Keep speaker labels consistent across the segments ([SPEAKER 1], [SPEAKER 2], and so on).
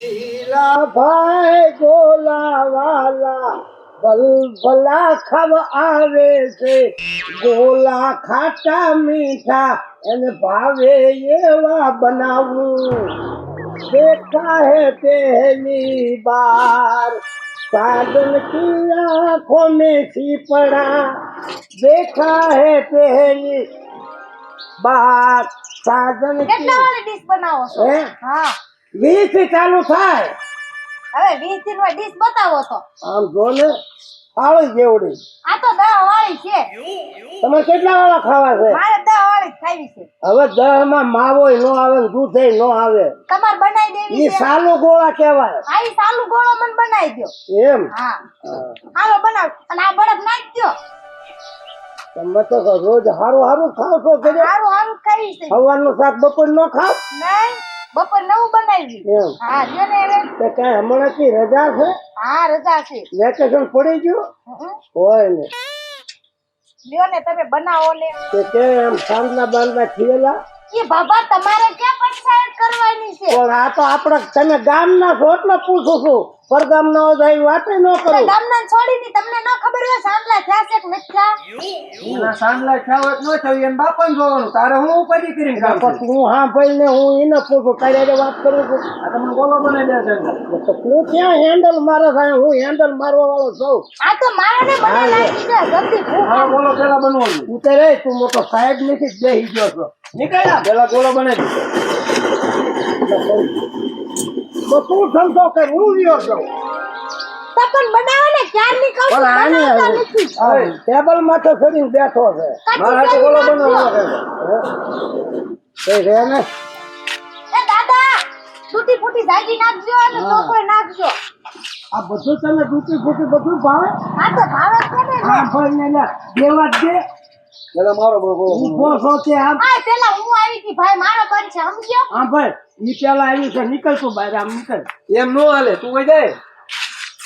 [SPEAKER 1] હીરા ભાઈ ગોલા વાલા બલબલા ખબ આવે છે ગોલા ખાટા મીઠા એને ભાવે એવા બનાવું देखा है पहली बार साजन की आंखों में सी पड़ा देखा है पहली बार साजन
[SPEAKER 2] કેટલા વાળી ડીશ બનાવો છો?
[SPEAKER 1] હે?
[SPEAKER 2] હા
[SPEAKER 1] 20 થી ચાલુ થાય
[SPEAKER 2] હવે 20 થી નો ડીશ બતાવો તો.
[SPEAKER 1] આમ જો ને આળી જેવડી
[SPEAKER 2] આ તો 10 વાળી છે.
[SPEAKER 1] તમે કેટલા વાળા ખાવા છે?
[SPEAKER 2] મારે 10 વાળી જ ખાવી છે.
[SPEAKER 1] હવે 10 માં માવો નો આવે ને દૂધે નો આવે
[SPEAKER 2] તમાર બનાવી દેવી
[SPEAKER 1] ઈ
[SPEAKER 2] છે.
[SPEAKER 1] સાલું ગોળા કહેવાય
[SPEAKER 2] આ ઈ સાલું ગોળો મને બનાવી દો.
[SPEAKER 1] એમ
[SPEAKER 2] હા હાલો બનાવ અને આ બરફ નાખી દો.
[SPEAKER 1] તમે તો રોજ હારું હારું ખાવ છો કે
[SPEAKER 2] હારું હારું ખાવી છે.
[SPEAKER 1] સવારનું શાક બપોર નો ખાવ
[SPEAKER 2] નહીં બપોર નવું બનાવી.
[SPEAKER 1] એમ
[SPEAKER 2] હા લ્યો ને હવે.
[SPEAKER 1] તે કઈ હમણાં થી રજા છે
[SPEAKER 2] હા રજા છે.
[SPEAKER 1] વેકેશન પડી ગયું
[SPEAKER 2] હમ.
[SPEAKER 1] હોય ને
[SPEAKER 2] લ્યો ને તમે બનાવો ને.
[SPEAKER 1] તે કે એમ સાંજના બાંધના ખીએલા
[SPEAKER 2] એ બાબા તમારે ક્યાં પંચાયત કરવાની છે?
[SPEAKER 1] પણ આ તો આપણે તમે ગામના છો એટલે પૂછું છું પરગામ ના હોય તો વાત ન
[SPEAKER 2] એટલે
[SPEAKER 1] કરું
[SPEAKER 2] ગામના છોડીની તમને ન ખબર હોય સાંભળા થયા છે કે નથી થયા?
[SPEAKER 3] એના સાંડલા ખાવત ન થયું એમ બાપાને જોવાનું તારે હું ઉપાધિ કરીને કામ છે?
[SPEAKER 1] હું હા ભાઈ ને હું એને પૂછું તારી હારે વાત કરું છું
[SPEAKER 3] આ તમને ગોળો બનાવી દે છે
[SPEAKER 1] તો તું ક્યાં હેન્ડલ મારે થાય હું હેન્ડલ મારવા વાળો છું
[SPEAKER 2] આ તો મારાને મને લાગી છે જલ્દી ભૂખ
[SPEAKER 3] આ ગોળો પેલા બનાવવાનું
[SPEAKER 1] તું તો રે તું મોટો સાહેબ નથી બેસી ગયો છો
[SPEAKER 3] નીકળ્યા પેલા ગોળો બનાવી
[SPEAKER 1] તો તું ધંધો કર હું રહ્યો છું
[SPEAKER 2] તપન બનાવો ને ક્યારની કહું છું,
[SPEAKER 1] પણ
[SPEAKER 2] બનાવતા નથી.
[SPEAKER 1] આને ટેબલ માથે ચડીને બેઠો છે
[SPEAKER 3] મારા હાથે ગોળો બનાવવાનો
[SPEAKER 1] કઈ રે ને
[SPEAKER 2] એ દાદા તૂટી ફૂટી જાગી નાખજો અને ચોકોય નાખજો.
[SPEAKER 1] આ બધું તમે તૂટી ફૂટી બધું ભાવે
[SPEAKER 2] આ તો ભાવે છે ને
[SPEAKER 1] આ ભાઈ ને લે દેવા જ દે
[SPEAKER 3] પેલા મારો ગોળો
[SPEAKER 1] ઊભો છો તે આમ
[SPEAKER 2] આ પેલા હું આવી હતી ભાઈ મારો બન છે સમજ્યો?
[SPEAKER 1] આ ભાઈ ઈ પેલા આવી છે નીકળતું બહાર આમ નીકળ
[SPEAKER 3] એમ નો હાલે તું વઈ જાય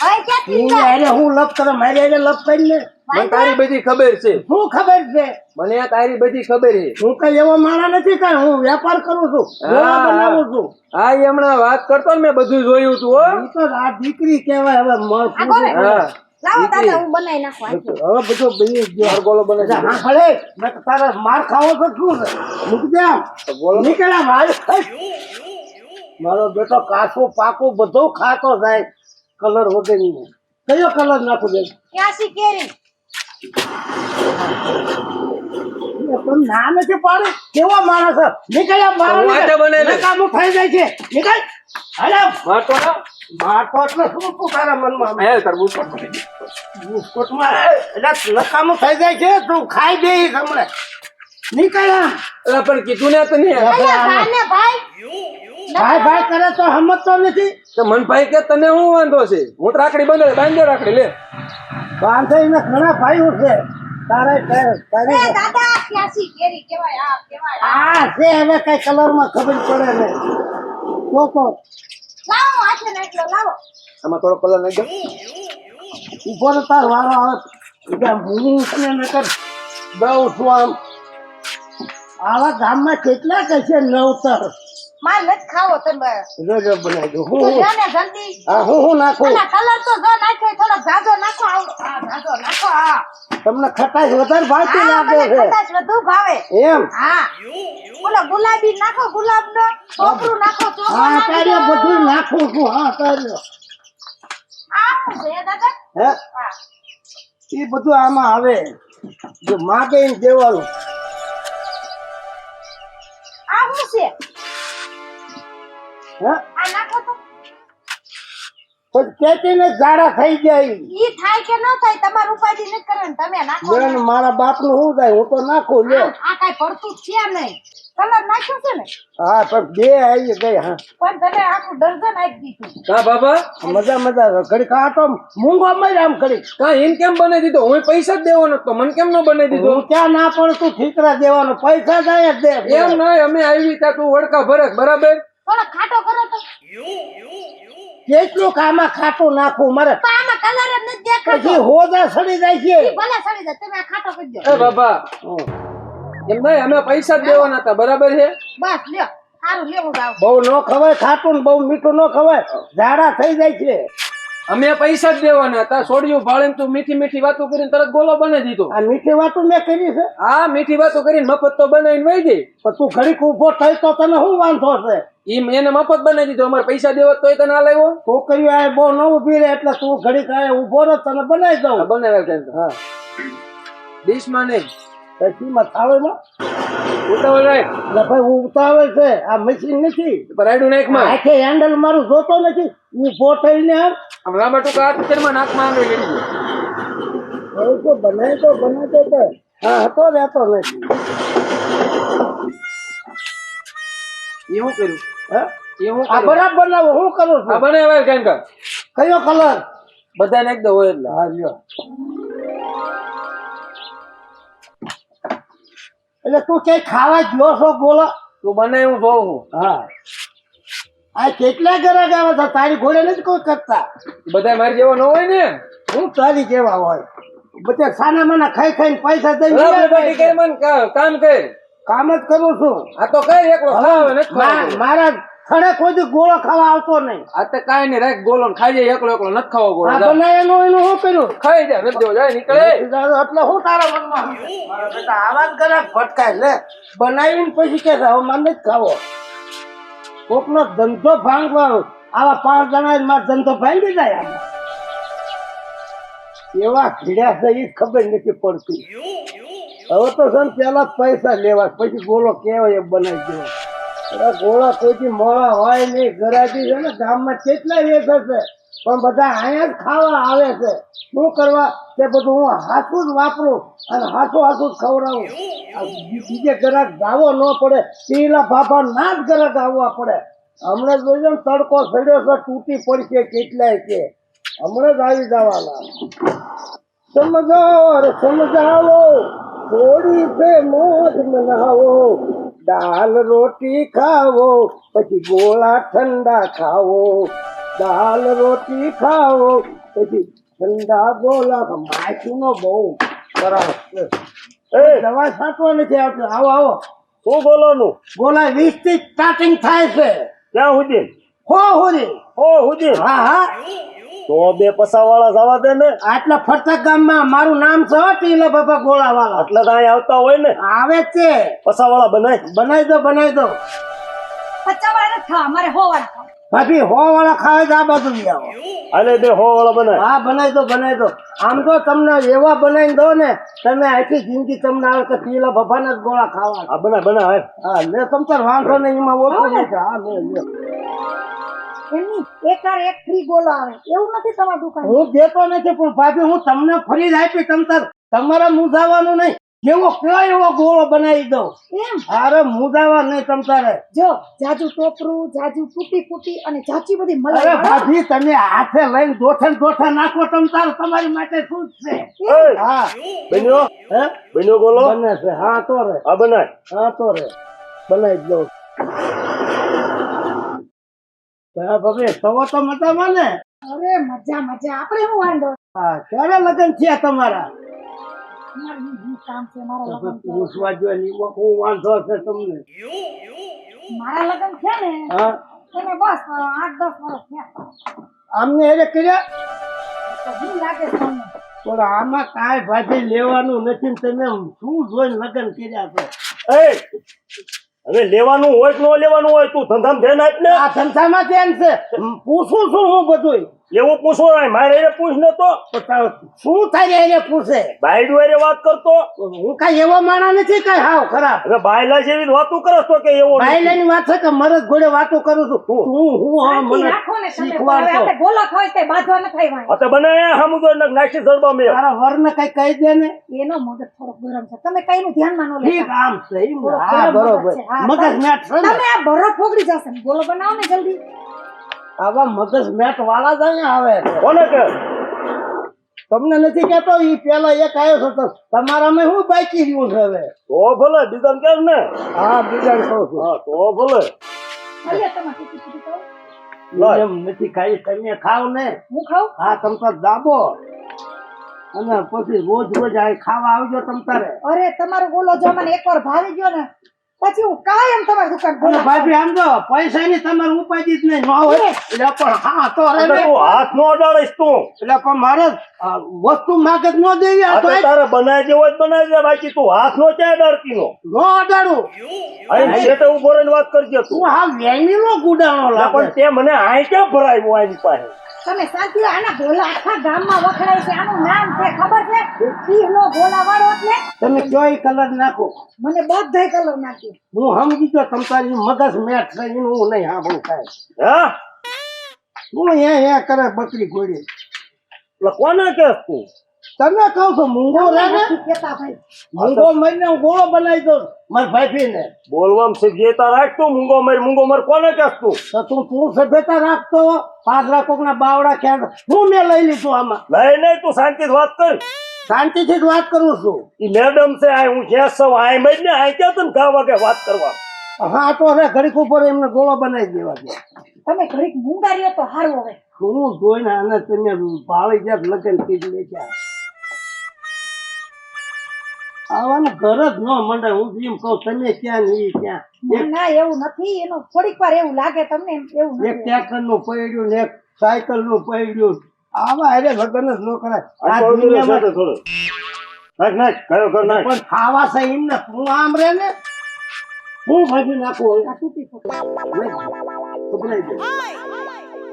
[SPEAKER 2] હવે ક્યાંથી
[SPEAKER 1] હું
[SPEAKER 2] જાય?
[SPEAKER 1] અરે હું લપ કરે મારી હારે લપ કરીને
[SPEAKER 3] મને તારી બધી ખબર છે
[SPEAKER 1] શું ખબર છે
[SPEAKER 3] મને આ તારી બધી ખબર છે
[SPEAKER 1] હું કઈ એવો માણસ નથી કઈ હું વેપાર કરું છું ગોળા બનાવું છું
[SPEAKER 3] હા એ હમણાં વાત કરતો ને મેં બધું જોયું તું હો
[SPEAKER 1] ઈ તો આ દીકરી કહેવાય હવે મળ
[SPEAKER 2] આ કોને?
[SPEAKER 3] હા
[SPEAKER 2] લાવો દાદા હું બનાવી નાખું આથી.
[SPEAKER 1] હવે બધું બની ગયો
[SPEAKER 3] મારો ગોળો બનાવી
[SPEAKER 1] હા ભલે મેં તો તારા માર ખાવો તો શું છે મૂકી દે આમ નીકળ્યા માર મારો બેટો કાચું પાકું બધું ખાતો જાય કલર વગરની કયો કલર નાખું દે
[SPEAKER 2] ક્યાંથી કેરી?
[SPEAKER 1] તમે ના નથી પાડે કેવો માણસ છે? નીકળ્યા
[SPEAKER 3] તો વાંચો બને ને.
[SPEAKER 1] કામું થઈ જાય છે નીકળ અરે
[SPEAKER 3] મારતો ના
[SPEAKER 1] મારતો એટલે શું તું તારા મનમાં
[SPEAKER 3] હે તરબૂચ
[SPEAKER 1] બુસ્કોટમાં એટલે નકામું થઈ જાય છે તું ખાઈ દે હમણાં નીકળ્યા
[SPEAKER 3] અલા પણ કીધું ને તને
[SPEAKER 2] અહીંયા જાને ભાઈ.
[SPEAKER 1] ભાઈ ભાઈ કરે તો સમજતો નથી
[SPEAKER 3] તો મનભાઈ કે તને હું વાંધો છે હું તો રાખડી બાંધે રાખડી લે
[SPEAKER 1] બાંધીને ઘણા ભાઈઓ છે તારે
[SPEAKER 2] એ દાદા ક્યાંથી કેરી કહેવાય આ કહેવાય આ.
[SPEAKER 1] આ છે હવે કઈ કલર માં ખબર પડે ને કોકો
[SPEAKER 2] લાવો હાથે નાખલો લાવો.
[SPEAKER 3] આમાં થોડો કલર નાખી દો
[SPEAKER 1] ઉભો તો તાર વારો આવે હું તને નકર દઉં છું આમ આવા ગામમાં કેટલા કે છે નવતર
[SPEAKER 2] માર નથી ખાવો તમે
[SPEAKER 1] જો બનાવી દઉં
[SPEAKER 2] તો
[SPEAKER 1] હું
[SPEAKER 2] જાને જલ્દી.
[SPEAKER 1] હા હું નાખું
[SPEAKER 2] અને કલર તો જો નાખ્યો થોડો જાજો નાખો આ જાજો નાખો આ
[SPEAKER 1] તમને ખટાશ વધારે ભાવતી
[SPEAKER 2] આ
[SPEAKER 1] લાગે
[SPEAKER 2] મને
[SPEAKER 1] છે
[SPEAKER 2] કદાચ વધુ ભાવે.
[SPEAKER 1] એમ
[SPEAKER 2] હા ઓલો ગુલાબી નાખો ગુલાબનો ચોપરું નાખો ચોપરું
[SPEAKER 1] હા
[SPEAKER 2] નાખી
[SPEAKER 1] તારે
[SPEAKER 2] દો.
[SPEAKER 1] બધું નાખું છું હા તારે
[SPEAKER 2] આ શું છે દાદા?
[SPEAKER 1] હે
[SPEAKER 2] હા
[SPEAKER 1] એ બધું આમાં આવે જો માગે ને દેવાનું
[SPEAKER 2] આ શું છે?
[SPEAKER 1] હે
[SPEAKER 2] આ નાખો તો
[SPEAKER 1] પછી કેતીને ઝાડા થઈ જાય
[SPEAKER 2] ઈ થાય કે ન થાય તમારું ઉપાધિ નથી કરવાની તમે નાખો
[SPEAKER 1] બેન મારા બાપ નું શું થાય હું તો નાખું લ્યો
[SPEAKER 2] આ કાઈ પડતું જ છે નહીં. કલર નાખ્યો છે ને
[SPEAKER 1] હા પણ બે આવી ગઈ હા
[SPEAKER 2] પણ તમે આખું ડઝન આપી દીધું.
[SPEAKER 3] કા બાબા
[SPEAKER 1] મજા ઘડી ખા તો મૂંગો મર આમ ઘડી
[SPEAKER 3] કા એમ કેમ બનાવી દીધો હું પૈસા જ દેવાનો તો મને કેમ ન બનાવી દીધો
[SPEAKER 1] હું ક્યાં ના પણ તું ઠીકરા દેવાનો પૈસા જાય જ દે
[SPEAKER 3] એમ નહીં અમે આવી ત્યાં તું વડકા ભરક બરાબર
[SPEAKER 2] થોડો ખાટો કરો તો.
[SPEAKER 1] કેટલું કામાં ખાટું નાખું મારે
[SPEAKER 2] તો આમાં કલર જ નથી દેખાતો.
[SPEAKER 1] પછી હોજા સડી જાય છે
[SPEAKER 2] ઈ ભલે સડી જાય તમે આ ખાટો કરી દો.
[SPEAKER 3] એ બાબા એમ નહીં અમે પૈસા જ દેવાના હતા બરાબર છે
[SPEAKER 2] બસ લ્યો સારું લેવું જાવ
[SPEAKER 1] બહુ ન ખવાય ખાટું ને બહુ મીઠું ન ખવાય ઝાડા થઈ જાય છે
[SPEAKER 3] અમે પૈસા જ દેવાના હતા. છોડ્યું ભાળીને તું મીઠી મીઠી વાતો કરીને તરત ગોલો બનાવી દીધો.
[SPEAKER 1] આ મીઠી વાતો મેં કરી છે
[SPEAKER 3] હા, મીઠી વાતો કરીને મફત તો બનાવીને વહી ગઈ.
[SPEAKER 1] પણ તું ઘડીક ઊભો થઈ તો તને શું વાંધો છે
[SPEAKER 3] એને મફત બનાવી દીધો. અમારે પૈસા દેવા તોય તને આ લાવ્યો.
[SPEAKER 1] છોકરીઓ આ બહુ ન ઊભી રહે એટલે તું ઘડીક આ ઊભો રહે તને બનાવી દઉં
[SPEAKER 3] બનાવ્યા કેમ?
[SPEAKER 1] હા
[SPEAKER 3] ડીશમાં નહીં,
[SPEAKER 1] પછીમાં થાળીમાં
[SPEAKER 3] ઉતાવળ રાખ.
[SPEAKER 1] એટલે ભાઈ હું ઉતાવળ છે આ મશીન નથી
[SPEAKER 3] પર આડું નાખમાં
[SPEAKER 1] આખે હેન્ડલ મારું જોતો નથી ઊભો થઈને આમ
[SPEAKER 3] આમ લાંબા ટૂંકા હાથ તેરમાં નાકમાં આંગળી ગળી ગયો.
[SPEAKER 1] હવે તો બનાવી તો હા હતો રહેતો નથી
[SPEAKER 3] એવું કર્યું?
[SPEAKER 1] હા
[SPEAKER 3] એવું
[SPEAKER 1] આ બરાબર બનાવો હું કરું
[SPEAKER 3] આ
[SPEAKER 1] છું
[SPEAKER 3] બનાવ્યા કેમ કા?
[SPEAKER 1] કયો કલર
[SPEAKER 3] બધાને એકદમ હોય એટલે.
[SPEAKER 1] હા લ્યો એટલે તું ક્યાંય ખાવા ગયો છો બોલો
[SPEAKER 3] તું બનાય હું જોઉં છું.
[SPEAKER 1] હા આ કેટલા ગ્રાહક આવે છે તારી ઘોડે નથી કોઈ કરતા
[SPEAKER 3] બધા મારી જેવો ન હોય ને.
[SPEAKER 1] હું તારી કેવા હોય બધા સાના માના ખાઈ ખાઈને પૈસા દઈ
[SPEAKER 3] બરાબર કઈ મન કામ કર.
[SPEAKER 1] કામ જ કરું છું
[SPEAKER 3] આ તો કઈ એકલો ખાવ નથી ખાવો.
[SPEAKER 1] મારા ખડે કોઈ દી ગોળો ખાવા આવતો નહીં
[SPEAKER 3] આ તો કાંઈ નહીં, રાખ ગોલો ને ખાઈ જાય. એકલો એકલો નથી ખાવો ગોળો.
[SPEAKER 1] આ
[SPEAKER 3] જા.
[SPEAKER 1] બનાવેલું એનું શું કર્યું
[SPEAKER 3] ખાઈ જા, નથી દેવો, જાય નીકળે.
[SPEAKER 1] એટલે હું તારા મનમાં મારા બેટા આવા જ ગ્રાહક ભટકાય લે બનાવીને પછી કે હવે મારે નથી ખાવો કોકનો ધંધો ભાંગવા આવા 5 જણા મારો ધંધો ભાંગી જાય આમાં. એવા ખીડ્યા છે એ ખબર નથી પડતી હવે તો છે ને પેલા પૈસા લેવા પછી ગોળો કેવાય એ બનાવી દેવો અરે ગોળા કોઈથી મોડા હોય નહીં ગરાજી છે ને ગામમાં કેટલા વેચે છે પણ બધા અહીંયા જ ખાવા આવે છે શું કરવા તે બધું હું હાથું જ વાપરું અને હાથું જ ખવડાવું આ બીજે ગ્રાહક ગાવો ન પડે પેલા બાબા ના જ ગ્રાહક આવવા પડે હમણાં જોઈજો ને તડકો સડ્યો છે તૂટી પડશે કેટલાય છે હમણાં જ આવી જવાના સમજો રે સમજાવો થોડી છે મોજ મનાવો દાલ રોટી ખાવો પછી ગોળા ઠંડા ખાવો દાલ રોટી ખાવો પછી ઠંડા ગોળા માછું નો બહુ ખરાબ છે દવા છાંટવા નથી આવતી આવો આવો શું બોલવાનું ગોળા 20 થી સ્ટાર્ટિંગ થાય છે ક્યાં સુધી હો સુધી હા હા તો બે પસાવાળા જવા દે ને આટલા ફરતા ગામમાં મારું નામ છે ટીલા બાબા ગોળા વાળા એટલે તો અહીં આવતા હોય ને આવે જ છે પસાવાળા બનાવી દો
[SPEAKER 2] પચાવાળા નથી ખાવા મારે હોવાળા ખાવા
[SPEAKER 1] ભાભી હો વાળા ખાવે તો આ બાજુ લઈ આવો હાલે બે હો વાળા બનાય હા બનાવી દો આમ તો તમને એવા બનાવી દો ને તમે આખી જિંદગી તમને આવે કે ટીલા બાબાના જ ગોળા ખાવા હા બનાય હા લે તમ તાર વાંધો નહીં એમાં ઓછું નહીં હા લે
[SPEAKER 2] એમની એક ફ્રી ગોલો આવે એવું નથી તમારી દુકાન
[SPEAKER 1] હું દેતો નથી પણ ભાભી હું તમને ફરી જ આપી તમારે મૂંઝાવાનું નહીં જેવો કયો એવો ગોળો બનાવી દઉં
[SPEAKER 2] એમ
[SPEAKER 1] અરે મૂંઝાવા નહીં તમારે
[SPEAKER 2] જો જાજુ ટોપરું જાજુ ફૂટી અને જાચી બધી
[SPEAKER 1] અરે
[SPEAKER 2] મલાઈ
[SPEAKER 1] ભાભી તમે હાથે લઈને દોઠે નાખો તમારી માટે શું છે હા બન્યો ગોળો બને છે હા તો રે બનાવી દઉં ભાભી સવો તો મજામાં ને
[SPEAKER 2] અરે મજા આપણે શું વાંધો
[SPEAKER 1] હા ક્યારે લગ્ન છે તમારા
[SPEAKER 2] અમારું શું કામ છે મારા લગ્ન છે.
[SPEAKER 1] પૂછવા જોઈએ હું વાંધો છે તમને
[SPEAKER 2] મારા લગ્ન છે ને
[SPEAKER 1] હા
[SPEAKER 2] એને બસ 8-10 વર્ષ થયા
[SPEAKER 1] આમને એને કર્યા
[SPEAKER 2] તો શું લાગે છે તમને
[SPEAKER 1] પણ આમાં કાંઈ ભાજી લેવાનું નથી ને તમે શું જોઈને લગ્ન કર્યા છો
[SPEAKER 4] હવે લેવાનું હોય કે ન લેવાનું હોય તું ધંધામાં ધ્યાન આપ ને
[SPEAKER 1] આ ધંધામાં કેમ છે પૂછું છું હું બધું
[SPEAKER 4] એવું પૂછો મારે એને પૂછ ને તો
[SPEAKER 1] શું થાય એને પૂછે
[SPEAKER 4] બાયડું હારે વાત કરતો
[SPEAKER 1] હું કઈ એવો માણા નથી કઈ હાવ ખરાબ
[SPEAKER 4] હવે બાયલા જેવી વાતું કરસ તો કે એવો નથી.
[SPEAKER 1] બાયલાની વાત છે કે મરદ ઘોડે વાતો કરું છું હું હા
[SPEAKER 2] શાંતિ
[SPEAKER 1] મને
[SPEAKER 2] રાખો ને તમે
[SPEAKER 1] શીખવાડતો.
[SPEAKER 2] હવે આપણે ગોલો ખાય તે બાંધવા ન થાય ભાઈ
[SPEAKER 4] આ તો બનાયા હમુદો નાખી જડબા મેં
[SPEAKER 1] તારા વરને કઈ કહી દે ને
[SPEAKER 2] એનો મગજ થોડો ગરમ છે તમે કઈ નું ધ્યાનમાં ન
[SPEAKER 1] ઠીક
[SPEAKER 2] લેતા
[SPEAKER 1] આમ છે એમ.
[SPEAKER 2] થોડો
[SPEAKER 1] હા
[SPEAKER 2] ગરમ
[SPEAKER 1] બરોબર
[SPEAKER 2] છે. હા,
[SPEAKER 1] મગજ મેટ છે ને
[SPEAKER 2] તમે આ બરફ ફોગડી જશે ને ગોલો બનાવો ને જલ્દી
[SPEAKER 1] આવા મગજ મેટ વાળા જ અહીંયા આવે છે.
[SPEAKER 4] કોને કે
[SPEAKER 1] તમને નથી કેતો ઈ પેલા એક આવ્યો છે તો તમારામાં શું બાકી રહ્યું છે હવે
[SPEAKER 4] તો ભલે બીજા કેમ ને
[SPEAKER 1] હા બીજા કહું છું
[SPEAKER 4] હા તો ભલે
[SPEAKER 2] અલ્યા તમે ટીકી ખાઓ
[SPEAKER 4] લાય.
[SPEAKER 1] એમ નથી ખાઈ તમે ખાવ ને
[SPEAKER 2] હું ખાઉં
[SPEAKER 1] હા તમ તાર દાબો અને પછી રોજ આ ખાવા આવજો તમ તારે
[SPEAKER 2] અરે તમારો ગોલો જો મને એકવાર ભાવી ગયો ને પછી હું કાયમ તમારી દુકાન
[SPEAKER 1] અને
[SPEAKER 2] ખોલા
[SPEAKER 1] ભાભી આમ તો પૈસાની તમારે ઉપાધિ જ નહીં ન હોય એટલે પણ હા તો અરે
[SPEAKER 4] એટલે તું હાથ નો અડાડીશ તું
[SPEAKER 1] એટલે પણ મારે વસ્તુ માગે જ ન દેવી આ
[SPEAKER 4] આ
[SPEAKER 1] તો
[SPEAKER 4] તો તારે બનાવી દેવો જ બનાવી દે બાકી તું હાથ નો ક્યાં અડાડતી નો
[SPEAKER 1] ન અડાડું
[SPEAKER 4] અહીં શેઠે ઉભો રહીને વાત કરજે તું
[SPEAKER 1] તું હા વેણીનો ગુડાણો
[SPEAKER 4] ના,
[SPEAKER 1] લાગે
[SPEAKER 4] પણ તે મને આય ક્યાં ભરાયું આની પાસે
[SPEAKER 2] તમે શાંતિ આના ભોલા આખા ગામમાં વખણાય છે આનું નામ છે ખબર છે ઈનો ભોલા વાળો એટલે
[SPEAKER 1] તમે કયો કલર નાખો
[SPEAKER 2] મને બધાય કલર નાખી
[SPEAKER 1] હું સમજી ગયો તમ તારી મગજ મેટ છે એનું હું નહીં સાંભળું કાંઈ
[SPEAKER 4] હા
[SPEAKER 1] હું અહીંયા કરે બકરી ઘોડી
[SPEAKER 4] એટલે કોને કહેશ તું
[SPEAKER 1] તમે કહું છું મૂંગો રહે ને
[SPEAKER 2] નથી કહેતા ભાઈ
[SPEAKER 1] મૂંગો મરીને હું ગોળો બનાવી દઉં મારી ભાઈફીને
[SPEAKER 4] બોલવામાં સભ્યતા રાખ તું મૂંગો મર કોને કહેશ તું
[SPEAKER 1] તો તું સભ્યતા રાખતો પાદરા કોકના બાવડા ક્યાં હું મેં લઈ લીધું આમાં
[SPEAKER 4] લઈ નહીં તું શાંતિથી વાત કર
[SPEAKER 1] શાંતિથી જ વાત કરું છું
[SPEAKER 4] ઈ મેડમ છે આ હું જ્યાં સૌ આય મજ ને આય ક્યાં તને ગા વાગે વાત કરવા
[SPEAKER 1] હા તો હવે ઘડીક ઉપર એમને ગોળો બનાવી દેવા દે
[SPEAKER 2] તમે ઘડીક મુંગારીઓ તો હારું હવે
[SPEAKER 1] હું જોઈને આને તમે ભાળી જ્યાં લગન કીધી લે ક્યાં આવવાનું ઘર જ ન મંડે હું એમ કહું તમે ક્યાં ને ઈ ક્યાં
[SPEAKER 2] ના, ના એવું નથી એનું થોડીક વાર એવું લાગે તમને એવું
[SPEAKER 1] એક
[SPEAKER 2] નથી
[SPEAKER 1] ટ્રેક્ટર નું પડ્યું ને એક સાયકલ નું પડ્યું આવા અરે લગન જ ન કરાય આ
[SPEAKER 4] આ તો
[SPEAKER 1] દુનિયામાં
[SPEAKER 4] થોડું નાખ નાખ કયો કર નાખ
[SPEAKER 1] પણ ખાવા છે એમ ને તું આમ રે ને હું ભાજી નાખું
[SPEAKER 2] આ તૂટી ફૂટી.
[SPEAKER 1] ખબરાઈ જાય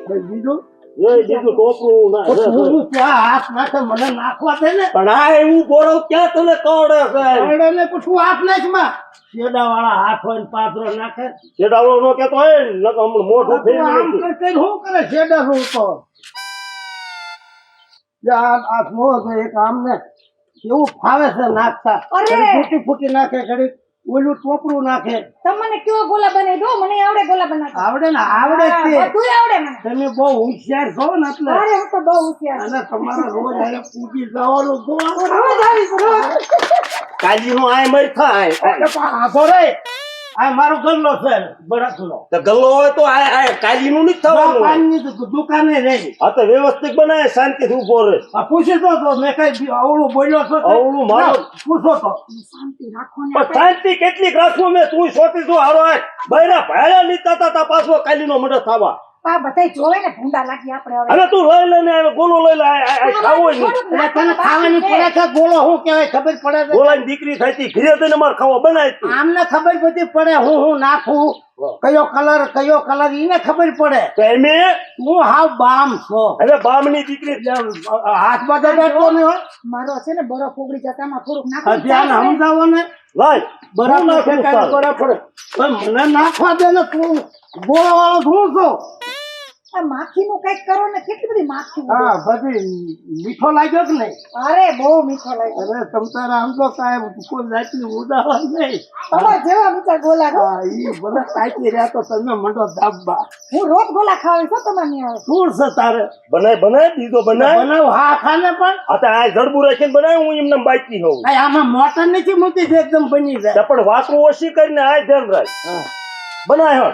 [SPEAKER 1] ભાઈ બીજું
[SPEAKER 4] એ બીજું ટોપરું ના
[SPEAKER 1] તો તું ત્યાં હાથ નાખે મને નાખવા દે ને
[SPEAKER 4] પણ આ એવું ગોળો ક્યાં તને કવડે છે
[SPEAKER 1] અડે ને પછી હાથ નાખ માં શેડા વાળા હાથ હોય ને પાથરો નાખે
[SPEAKER 4] જેડાવડો નો કેતો હોય ને નકર હમણાં મોઢું
[SPEAKER 1] તું આમ
[SPEAKER 4] ફેરવી
[SPEAKER 1] કરી કરીને શું કરે શેડા શું તો આ મોહ તો એક આમને કેવું ફાવે છે નાખતા
[SPEAKER 2] અરે!
[SPEAKER 1] ઘડીક ફૂટી ફૂટી નાખે ઘડીક ઓલું ટોપરું નાખે
[SPEAKER 2] તમને કેવો ગોલા બનાવી દો મને આવડે ગોલા બનાવતા
[SPEAKER 1] આવડે ને આવડે જ તે
[SPEAKER 2] બધું આવડે મને
[SPEAKER 1] તમે બહુ હોશિયાર છો ને એટલે
[SPEAKER 2] અરે હું તો બહુ હોશિયાર છું.
[SPEAKER 1] અને તમારે રોજ આને પૂજી જવાનું જોવાનું.
[SPEAKER 2] રોજ આવીશ રોજ
[SPEAKER 4] કાજી નું આય મર થાય
[SPEAKER 1] એટલે પણ આધો રે આ મારો ગલ્લો છે બળકનો
[SPEAKER 4] તો ગલ્લો હોય તો આ કાજી નું નથી થવાનું
[SPEAKER 1] દુકાનની દુકાને રહી
[SPEAKER 4] આ તો વ્યવસ્થિત બનાય શાંતિથી ઉભો રહે
[SPEAKER 1] આ પૂછી તો મેં કઈ અવળું બોલ્યો છો તો?
[SPEAKER 4] અવળું મારું.
[SPEAKER 1] ના, પૂછો તો
[SPEAKER 2] શાંતિ રાખો ને
[SPEAKER 4] પણ
[SPEAKER 2] આપણે.
[SPEAKER 4] શાંતિ કેટલીક રાખવું મેં તું સોતી તું હારો આય બૈરા ભાયા લીધા તા પાછો કાલી નો મડો થવા
[SPEAKER 2] આ બધાય જોવે ને ભૂંડા લાગી આપણે હવે
[SPEAKER 4] હવે તું લઈ લઈને આવે ગોલો લઈ લે આ ખાવો જ નહીં
[SPEAKER 1] એટલે તને ખાવાની પડે છે ગોળો શું કહેવાય ખબર પડે છે
[SPEAKER 4] ગોલાની દીકરી થઈ હતી ઘીરે થઈને મારે ખાવા બનાવી તી
[SPEAKER 1] આમને ખબર બધી પડે હું નાખું કયો કલર એને ખબર પડે
[SPEAKER 4] તો એમે
[SPEAKER 1] હું હાવ બામ છો
[SPEAKER 4] હવે બામની દીકરી
[SPEAKER 1] હાથ બાજુ બેઠો ને
[SPEAKER 2] મારો છે ને બરફ ઓગળી જતામાં થોડુંક
[SPEAKER 1] ધ્યાન
[SPEAKER 2] નાખો
[SPEAKER 1] સમજાવો ને
[SPEAKER 4] લાય
[SPEAKER 1] બરાબર
[SPEAKER 4] નાખું
[SPEAKER 1] ઠેકાણે
[SPEAKER 4] તારે.
[SPEAKER 1] બરાબર પણ મને નાખવા દે ને તું ગોળો વાળો શું છો
[SPEAKER 2] આ માખીનું કઈક કરો ને કેટલી બધી માખી
[SPEAKER 1] હા બધી મીઠો લાગ્યો કે નહીં
[SPEAKER 2] અરે બહુ મીઠો લાગ્યો
[SPEAKER 1] અરે તમ તારે આમ તો કાંઈ કોઈ જાતની ઉદાહરણ નહીં
[SPEAKER 2] તમારા જેવા મીઠા ગોલા ખા.
[SPEAKER 1] હા ઈ બધા તાકી રહ્યા તો તમે મંડો દાબવા
[SPEAKER 2] હું રોજ ગોલા ખાવી છું તમારે નહીં આવે
[SPEAKER 1] શું છે તારે
[SPEAKER 4] બનાય બીજો બનાય
[SPEAKER 1] બનાવ હા ખાને પણ
[SPEAKER 4] આ તો આ જડબુ રાખીને બનાય હું એમને બાકી હોઉં
[SPEAKER 1] કાંઈ આમાં મોટર નથી મૂકી જે એકદમ બની જાય
[SPEAKER 4] પણ વાતરું ઓછી કરીને આ ધ્યાન રાખ
[SPEAKER 1] હા.
[SPEAKER 4] બનાય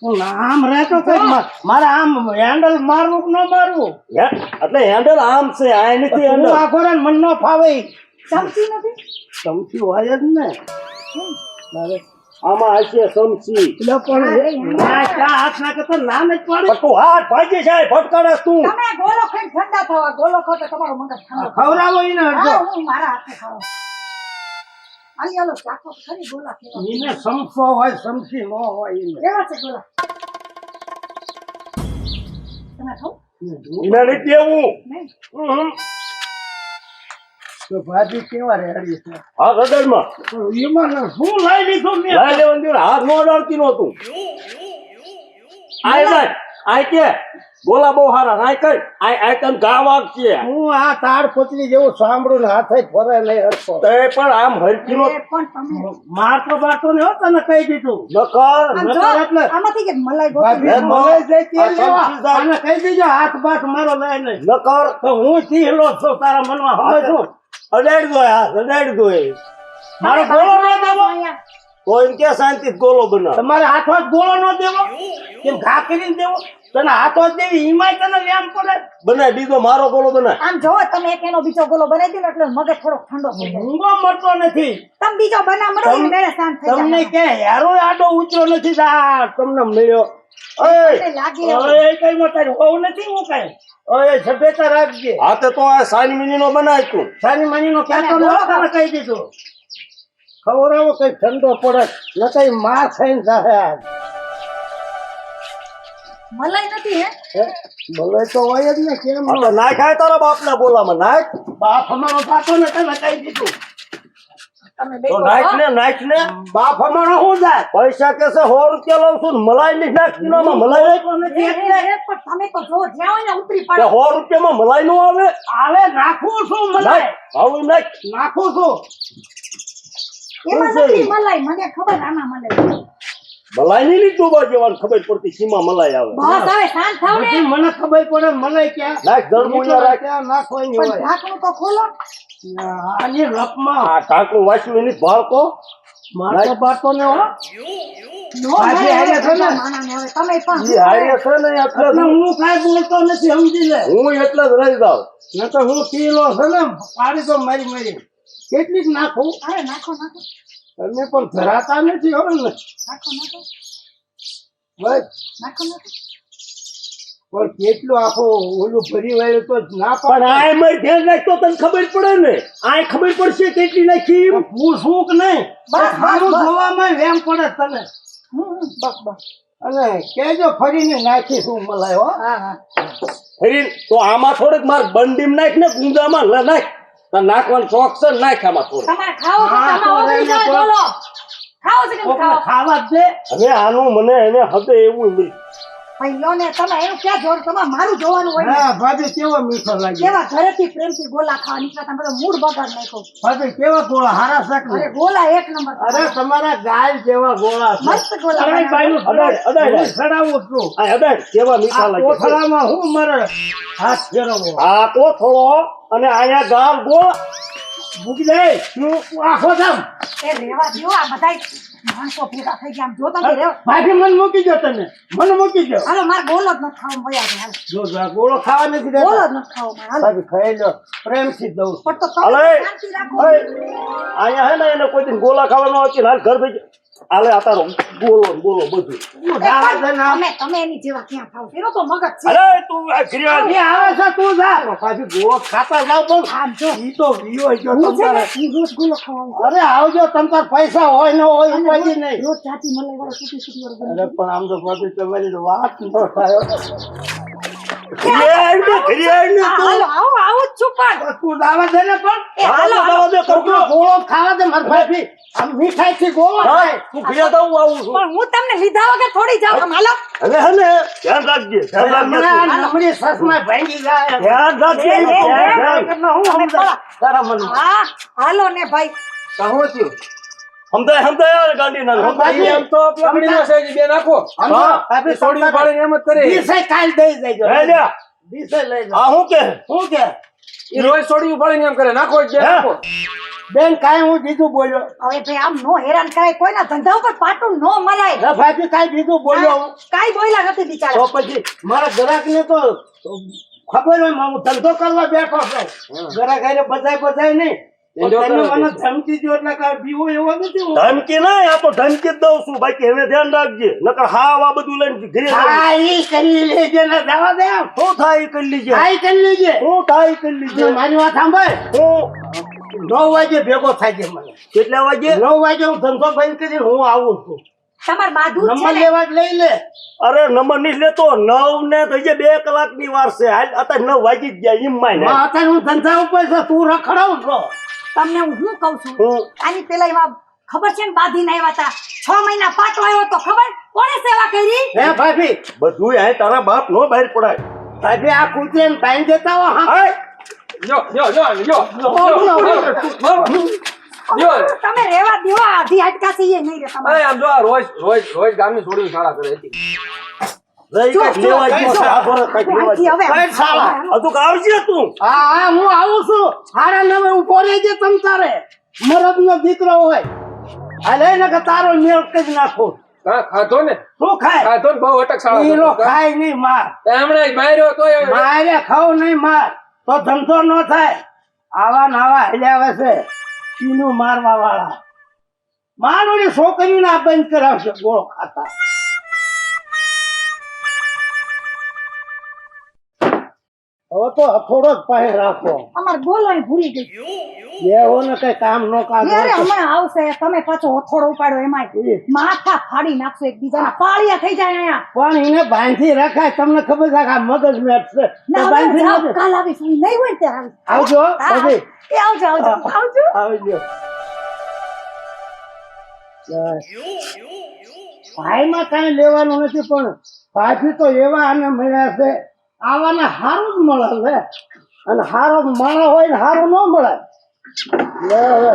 [SPEAKER 1] હું આમ રહેતો કઈ મારે આમ હેન્ડલ મારવું કે ન મારવું
[SPEAKER 4] હે એટલે હેન્ડલ આમ છે આ નથી
[SPEAKER 1] તું
[SPEAKER 4] હેન્ડલ
[SPEAKER 1] આખો રે મન ન ફાવે
[SPEAKER 2] ચમચી નથી
[SPEAKER 1] ચમચી હોય જ ને મારે
[SPEAKER 4] આમાં હશે સમસી
[SPEAKER 1] એટલે પણ ના ચા હાથ નાખે તો ના નથી પડે
[SPEAKER 4] પણ તું હાથ ભાગી જાય ભટકાડે તું
[SPEAKER 2] તમે ગોલો ખાઈને ઠંડા થવા ગોલો ખાઓ તો તમારો મગજ ઠંડો થાય.
[SPEAKER 1] ખવડાવો એને અડધો
[SPEAKER 2] હા, હું મારા હાથે ખાઉં. આલી હાલો ચાખો તો ખરી ગોલા કેવા.
[SPEAKER 1] એને સમસો હોય સમસી ન હોય એને
[SPEAKER 2] કેવા છે ગોલા તમે ખાઓ
[SPEAKER 4] એને નથી દેવું
[SPEAKER 2] નહીં
[SPEAKER 1] તો ભાજી કેવા રેડી છે
[SPEAKER 4] હા રડરમાં
[SPEAKER 1] પણ એમાં શું લઈ લીધું મેં
[SPEAKER 4] લાઈ લેવાનું દીકરા, હાથ નો અડાડતી નહોતું આય લાય આય કે બોલા બહુ હારા આય કર આય તને ગા વાગશે
[SPEAKER 1] હું આ તાર પોતરી જેવું સાંભળું ને હાથે ફરે નહીં હરતો
[SPEAKER 4] તે પણ આમ હરકીનો
[SPEAKER 2] એ પણ તમે
[SPEAKER 1] મારતો બારતો ને હો તને કહી દીધું
[SPEAKER 4] નકર
[SPEAKER 2] આમ જો,
[SPEAKER 1] નકર એટલે
[SPEAKER 2] આમાંથી કે મલાઈ
[SPEAKER 1] ભાભી
[SPEAKER 2] ગોતી
[SPEAKER 1] મળે જાય તે
[SPEAKER 4] આ
[SPEAKER 1] લેવા.
[SPEAKER 4] સમજીદાર.
[SPEAKER 1] આને કહી દેજો હાથ બાથ મારો લઈ નહીં
[SPEAKER 4] નકર
[SPEAKER 1] તો હું ચીહલો છું તારા મનમાં હવે શું
[SPEAKER 4] અડાડ દો હાથ અડાડ દો એ મારો
[SPEAKER 2] તમે
[SPEAKER 4] ગોળો ન
[SPEAKER 2] બાજુમાં
[SPEAKER 4] દેવો
[SPEAKER 2] અહીંયા.
[SPEAKER 4] તો એમ કે શાંતિ ગોલો બનાવ.
[SPEAKER 1] તમારે હાથો જ ગોળો ન દેવો કેમ ઘા કરીને દેવો તને હાથો જ દેવી ઈમાય તને વ્યામ પડે
[SPEAKER 4] બનાય બીજો મારો ગોલો બનાય.
[SPEAKER 2] આમ જોવો તમે એક એનો બીજો ગોલો બનાવી દો ને એટલે મગજ થોડોક ઠંડો થઈ જાય.
[SPEAKER 1] ઊંઘો મળતો નથી
[SPEAKER 2] તમે બીજો બના મળો એટલે મેળે શાંત થઈ જાય.
[SPEAKER 1] તમને કે યારો આડો ઊંચો નથી આ તમને મળ્યો
[SPEAKER 2] મને લાગે એવું.
[SPEAKER 1] ઓય કઈ માં તારી હોવ નથી હું કઈ ઓય સભ્યતા રાખજે
[SPEAKER 4] હા તે તો આ સાની મિની નો બનાય તું.
[SPEAKER 1] સાની મનીનો કહેતો ન તને કહી દીધું ખવડાવો કઈ ઠંડો પડે ન કઈ માર ખાઈને જાહે આજ.
[SPEAKER 2] મલાઈ નથી હે
[SPEAKER 1] બોલે તો હોય જ ને કેમ
[SPEAKER 4] આ તો નાખ આય તારા બાપના બોલામાં નાખ.
[SPEAKER 1] બાપ અમારો પાતો ને તને કહી દીધું
[SPEAKER 2] તમે
[SPEAKER 4] તો
[SPEAKER 2] બેઠો
[SPEAKER 4] નાખ ને નાખ ને.
[SPEAKER 1] બાપ અમારો શું જાય
[SPEAKER 4] પૈસા કેસે 100 રૂપિયા લઉં છું ને મલાઈ નહીં નાખ કિલોમાં મલાઈ
[SPEAKER 1] તો નથી
[SPEAKER 2] પણ તમે તો જો જ્યાં હોય ને ઉતરી
[SPEAKER 4] તે
[SPEAKER 2] પડો.
[SPEAKER 4] 100 રૂપિયામાં મલાઈ નો આવે.
[SPEAKER 1] આવે નાખું છું મલાઈ
[SPEAKER 4] નાખ આવું નાખ.
[SPEAKER 1] નાખું છું
[SPEAKER 2] એમાં
[SPEAKER 4] શું છે?
[SPEAKER 2] નથી મલાઈ મને ખબર આમાં મલાઈ.
[SPEAKER 4] મલાઈ ની લીધું બા જેવાનું ખબર પડતી સીમા મલાઈ આવે.
[SPEAKER 2] બસ હવે શાંત થાવ ને.
[SPEAKER 1] બધી મને ખબર પડે મલાઈ ક્યાં
[SPEAKER 4] નાખ ધરમુંયા રાખ.
[SPEAKER 1] ક્યાં નાખવાની
[SPEAKER 2] પણ
[SPEAKER 1] હોય
[SPEAKER 2] ઢાંકણું તો ખોલો.
[SPEAKER 1] આની રપમાં
[SPEAKER 4] આ ઢાંકણું વાંચ્યું એની બાળકો.
[SPEAKER 1] મારતો બારતો ને હો
[SPEAKER 2] નો
[SPEAKER 1] આજે
[SPEAKER 2] મળે
[SPEAKER 1] આજે
[SPEAKER 2] હવે
[SPEAKER 1] છે ને.
[SPEAKER 2] માણાને હવે તમે પણ
[SPEAKER 4] ઈ હારે છે ને એટલે
[SPEAKER 1] એટલે હું કાંઈ બોલતો નથી સમજી લે
[SPEAKER 4] હું એટલે જ રહી જાઉં.
[SPEAKER 1] ન તો હું પીલો છે ને પાડી તો મારી કેટલીક નાખું
[SPEAKER 2] અરે નાખો નાખો
[SPEAKER 1] તમે પણ ધરાતા નથી હવે ને
[SPEAKER 2] નાખો નાખો
[SPEAKER 1] બસ
[SPEAKER 2] નાખો નાખો.
[SPEAKER 1] પણ કેટલું આખો ઓલું ભરી વાળું તો જ ના
[SPEAKER 4] પણ
[SPEAKER 1] પાડે
[SPEAKER 4] આ એમાં ધ્યાન રાખ તો તને ખબર પડે ને. આ ખબર પડશે કેટલી નાખી.
[SPEAKER 1] હું શું કે નહીં
[SPEAKER 2] બસ,
[SPEAKER 1] મારું
[SPEAKER 2] બસ.
[SPEAKER 1] જોવામાં વેમ પડે તને
[SPEAKER 2] બસ બસ
[SPEAKER 1] અને કેજો ફરીને નાખીશું મલાઈ હો
[SPEAKER 2] હા હા
[SPEAKER 4] ફરી તો આમાં થોડીક માર બંડીમ નાખ ને ગુંદામાં નાખ. તાર નાખવાનો શોખ છે ને નાખ આમાં થોડું.
[SPEAKER 2] તમારે ખાવો તો
[SPEAKER 1] હા,
[SPEAKER 2] તમે
[SPEAKER 1] તો
[SPEAKER 2] ઓગળી
[SPEAKER 1] એને
[SPEAKER 2] જાય
[SPEAKER 1] તો-
[SPEAKER 2] બોલો. ખાવો છે કે
[SPEAKER 1] કોકને
[SPEAKER 2] ખાવો
[SPEAKER 1] ખાવા જ દે
[SPEAKER 4] હવે આનું મને એને હદે એવું નહીં.
[SPEAKER 2] ભાઈ લો ને તમે એનું ક્યાં જોર તમારે મારું જોવાનું હોય ને.
[SPEAKER 1] હા ભાભી કેવો મીઠો લાગે
[SPEAKER 2] કેવા ઘરેથી પ્રેમથી ગોલા ખાવા નીકળ્યા તમે બધો મૂડ બગાડ નાખ્યો.
[SPEAKER 1] ભાભી કેવા ગોળા હારા શાક
[SPEAKER 2] અરે ગોલા એક નંબર.
[SPEAKER 1] અરે તમારા ગાય જેવા ગોળા છે.
[SPEAKER 2] મસ્ત ગોળા
[SPEAKER 1] અરે
[SPEAKER 2] બનાવે.
[SPEAKER 1] બાઈનું
[SPEAKER 4] અડાડ, અડાડ.
[SPEAKER 1] હું સડાવું છું
[SPEAKER 4] આ અડાડ કેવા મીઠા
[SPEAKER 1] આ
[SPEAKER 4] લાગે.
[SPEAKER 1] કોથળામાં હું મારે હાથ ફેરવવો
[SPEAKER 4] આ તો થોડો અને અહીંયા ગાલ ગોળ.
[SPEAKER 1] મૂકી દે હું આખો જામ
[SPEAKER 2] એ રેવા દ્યો આ બધાય માણસો ભેગા થઈ ગયા આમ જો તમે રેવ.
[SPEAKER 1] ભાભી મને મૂકી દો તમે મને મૂકી દો
[SPEAKER 2] હાલો મારે ગોલો જ નથી ખાવો મજા આવે હાલો.
[SPEAKER 1] જો જો આ ગોળો ખાવા નથી
[SPEAKER 2] ગોલો
[SPEAKER 1] દેતા
[SPEAKER 2] જ નથી ખાવો મારે હાલો.
[SPEAKER 1] ભાભી ખાઈ લો પ્રેમથી દઉં છું.
[SPEAKER 2] પણ તો તમે
[SPEAKER 4] અલે
[SPEAKER 2] શાંતિ રાખો.
[SPEAKER 4] ઓય, અહીંયા હે ને એને કોઈ દિન ગોલા ખાવાનો આવતી હાલ ઘર ભેગી હાલે આ તારો ગોલો ને બોલો બધું.
[SPEAKER 1] હું જાવા દે ને આમ.
[SPEAKER 2] તમે એની જેવા ક્યાં થાવ એનો તો મગજ છે.
[SPEAKER 4] અરે તું આ ઘડિયાળ
[SPEAKER 1] એ આવે છે તું જા ભાભી ગોળો ખાતા જાવ પણ
[SPEAKER 2] આમ જો
[SPEAKER 1] ઈ તો વિયો ગયો
[SPEAKER 2] હું છે ને
[SPEAKER 1] તમારે
[SPEAKER 2] ઈ રોજ ગોલો ખાવા
[SPEAKER 1] અરે આવજો તમ તાર પૈસા હોય ન હોય ઉપાજી નહીં
[SPEAKER 2] રોજ ચાચી મલાઈ વાળો સુકી સુકી વાળો
[SPEAKER 1] અરે પણ આમ તો ભાભી તમારી તો વાત ન થાય
[SPEAKER 4] ઘડિયાળ ને ઘડિયાળ ને તું.
[SPEAKER 2] હાલો આવું જ છું પણ
[SPEAKER 1] તું દાવા દે ને પણ
[SPEAKER 2] એ હાલો
[SPEAKER 4] હા,
[SPEAKER 2] હાલો.
[SPEAKER 4] તો દે
[SPEAKER 1] છોકરો ગોળો ખાવા દે મારા ભાભી આમ મીઠાઈ થી ગોળો
[SPEAKER 4] હા,
[SPEAKER 1] ખાય
[SPEAKER 4] તું ઘડિયાળ તો હું આવું છું.
[SPEAKER 2] પણ હું તમને લીધા વગર થોડી જાઉં આમ હાલો.
[SPEAKER 4] હવે હે ને ધ્યાન રાખજે ધ્યાન રાખજે
[SPEAKER 1] મને
[SPEAKER 4] તું.
[SPEAKER 1] આ નમરી સસમાં ભાંગી જાય
[SPEAKER 4] ધ્યાન રાખજે
[SPEAKER 2] એ, એ, એ,
[SPEAKER 4] ધ્યાન.
[SPEAKER 1] હું સમજાય તારા મન
[SPEAKER 2] હા હાલો ને ભાઈ
[SPEAKER 1] કહું છું
[SPEAKER 4] સમજાય સમજાય ગાંડી ના
[SPEAKER 1] ભાઈ,
[SPEAKER 3] એમ તો પકડીનો છે ઈ બે નાખો
[SPEAKER 1] હા ભાભી
[SPEAKER 3] સોડિયું પાડીને એમ જ કરે
[SPEAKER 1] દીસે કાલ દઈ દેજો
[SPEAKER 4] હે લ્યા.
[SPEAKER 1] દીસે લઈ જાઓ
[SPEAKER 4] આ હું કે
[SPEAKER 1] હું કે
[SPEAKER 3] ઈ રોજ સોડિયું પાડીને એમ કરે નાખો જ બે
[SPEAKER 4] હે?
[SPEAKER 3] નાખો
[SPEAKER 1] બેન કાંઈ હું બીજું બોલ્યો
[SPEAKER 2] હવે ભાઈ આમ નો હેરાન કરાય કોઈના ધંધા ઉપર પાટું નો મરાય.
[SPEAKER 1] ના ભાભી કાંઈ બીજું બોલ્યો હું
[SPEAKER 2] કાંઈ બોલ્યા નથી
[SPEAKER 1] તો
[SPEAKER 2] બિચારા.
[SPEAKER 1] પછી મારા ગ્રાહક ને તો ખબર હોય હું ધંધો કરવા બેઠો છું ગ્રાહક હારે બધાય નહીં
[SPEAKER 3] ધંધો
[SPEAKER 1] પણ તમે
[SPEAKER 3] કરો
[SPEAKER 1] મને ધમકી દો એટલે કાંઈ બીવો એવો નથી હું.
[SPEAKER 4] ધમકી નહીં આ તો ધમકી જ દઉં છું બાકી હવે ધ્યાન રાખજે નકર હાવ આ બધું લઈને ઘરે જવું.
[SPEAKER 1] હા ઈ કરી લેજે ને જવા દે આમ.
[SPEAKER 4] શું થાય ઈ કરી લીજે
[SPEAKER 1] હા ઈ કરી લેજે
[SPEAKER 4] શું થાય ઈ કરી લીજે
[SPEAKER 1] જો મારી વાત સાંભળ
[SPEAKER 4] હું
[SPEAKER 1] 9 વાગે ભેગો થાય મને
[SPEAKER 4] કેટલા વાગે
[SPEAKER 1] 9 વાગે હું ધંધો બંધ કરીને હું આવું છું
[SPEAKER 2] તમારે બાધું જ છે
[SPEAKER 1] નંબર
[SPEAKER 2] ને.
[SPEAKER 1] લેવા જ લઈ લે
[SPEAKER 4] અરે નંબર નહીં લેતો 9 ને થઈ જાય 2 કલાકની વાર છે હાલ અત્યારે 9 વાગી જ ગયા એમ માય
[SPEAKER 1] માં અત્યારે હું ધંધા ઉપર છું તું રખડાવ છો
[SPEAKER 2] તમને હું શું કહું છું
[SPEAKER 4] હું
[SPEAKER 2] આની પેલા એવા ખબર છે ને બાંધીને આવ્યા હતા 6 મહિના પાટો આવ્યો તો ખબર કોણે સેવા કરી.
[SPEAKER 1] હે ભાભી
[SPEAKER 4] બધું આ તારા બાપ નો બહાર પડાય
[SPEAKER 1] ભાભી આ કૂતરીને ટાઈમ દેતા હો હા
[SPEAKER 4] હાય.
[SPEAKER 3] જો જો જો જો જો
[SPEAKER 2] તમે રેવા દ્યો આ આધી હાડકાથી એ નહીં રે તમારે.
[SPEAKER 3] અરે આમ જો આ રોજ રોજ રોજ ગામની છોડીને શાળા કરે હતી
[SPEAKER 4] રહી
[SPEAKER 2] જો,
[SPEAKER 4] કાંઈક લેવા
[SPEAKER 1] જો,
[SPEAKER 4] ગયો છે. આ ફરક કાંઈક લેવા
[SPEAKER 2] અહીંથી
[SPEAKER 4] ગયો.
[SPEAKER 2] હવે
[SPEAKER 1] કઈ શાળા?
[SPEAKER 4] હજુ કે આવજે તું
[SPEAKER 1] હા હા હું આવું છું હારા નવે ઉભો રહેજે તમ તારે મરદ નો દીકરો હોય હાલે ને કે તારો મેળ કરી નાખો
[SPEAKER 3] હા ખાધો ને
[SPEAKER 1] શું ખાય
[SPEAKER 3] ખાધો ને બહુ અટક
[SPEAKER 1] ઈ લો ખાય નહીં માર
[SPEAKER 3] હમણાં માર્યો તો
[SPEAKER 1] મારે ખાવ નહીં માર તો ધંધો ન થાય આવા નાવા હેલ્યા છે ચીનું મારવા વાળા માનવની છોકરીઓને આ બંધ કરાવશે ગોળો ખાતા હવે તો હથોડો જ પાસે રાખો
[SPEAKER 2] અમાર બોલાય ભૂલી ગઈ
[SPEAKER 1] લેવો ને કઈ કામ નો કામ
[SPEAKER 2] અરે હમણાં આવશે તમે પાછો હથોડો ઉપાડો એમાંય માથા ફાડી નાખશો એકબીજાના પાળિયા થઈ જાય અહીંયા
[SPEAKER 1] પણ એને બાંધી રખાય તમને ખબર છે કે આ મગજ મેટ છે તો
[SPEAKER 2] ના હવે
[SPEAKER 1] બાંધી
[SPEAKER 2] જાઓ,
[SPEAKER 1] નથી.
[SPEAKER 2] કાલ આવીશ હું નહીં હોય ને ત્યારે આવીશ.
[SPEAKER 1] આવજો
[SPEAKER 2] હા,
[SPEAKER 1] બધી.
[SPEAKER 2] એ આવજો આવજો આવજો
[SPEAKER 1] આવજો ભાઈમાં કઈ લેવાનું નથી પણ ભાભી તો એવા આને મળ્યા છે આવાને હારું જ મળે લે અને હારો માણસ હોય ને હારું ન મળે લે હવે